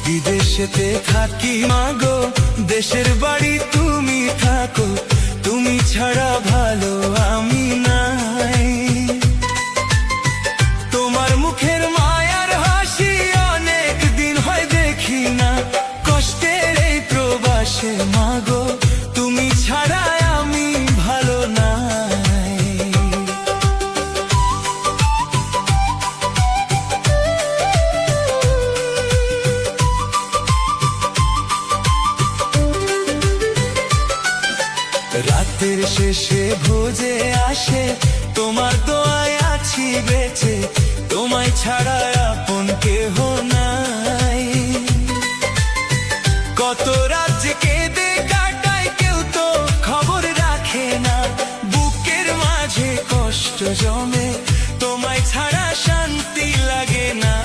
বিদেশেতে থাকি মাগো, দেশের বাড়ি তুমি থাকো, তুমি ছাড়া ভালো আমি নাই। তোমার মুখের মায়ার হাসি অনেক দিন হয় দেখি না, কষ্টের এই প্রবাসে মাগো, তুমি ছাড়া আমি ভালো নাই। রাতের শেষে ভোজে আসে, তোমার দোয়ায় আছি বেঁচে, তোমায় ছাড়া আপন কেহ নাই। কত রাত যে কেঁদে কাটায়, কেউ তো খবর রাখে না, বুকের মাঝে কষ্ট জমে, তোমায় ছাড়া শান্তি লাগে না।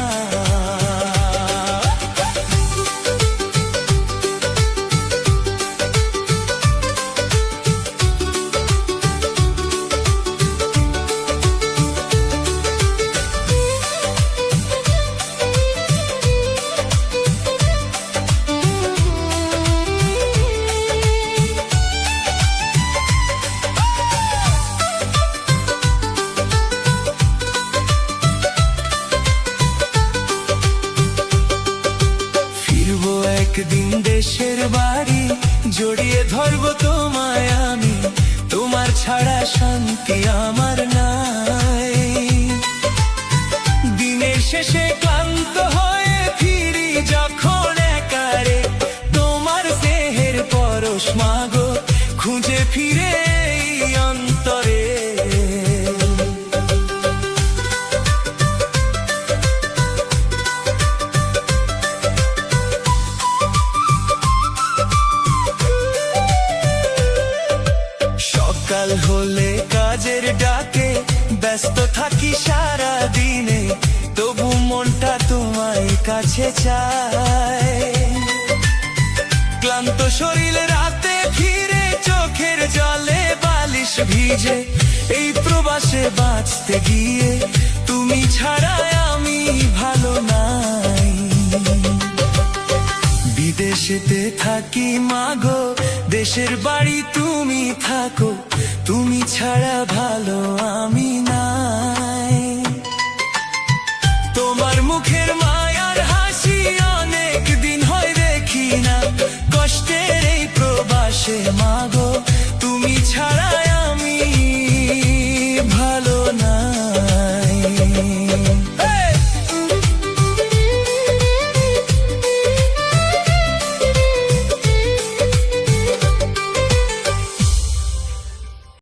একদিন দেশের বাড়ি, জড়িয়ে ধরবো তোমায় আমি, তোমার ছাড়া শান্তি আমার নাই। দিনের শেষে ক্লান্ত হয়ে ফিরি যখন একারে, তোমার স্নেহের পরশ মাগো, খুঁজে ফিরে এই অন্তরে। সকাল হলে কাজের ডাকে ব্যস্ত থাকি সারা দিনে, তবু মনটা তোমায় কাছে চায়। ক্লান্ত শরীর রাতে ফিরে চোখের জলে বালিশ ভিজে, এই প্রবাসে বাঁচতে গিয়ে তুমি ছাড়া আমি ভালো নাই। বিদেশেতে থাকি মাগো, দেশের বাড়ি তুমি থাকো, তুমি ছাড়া ভালো আমি না।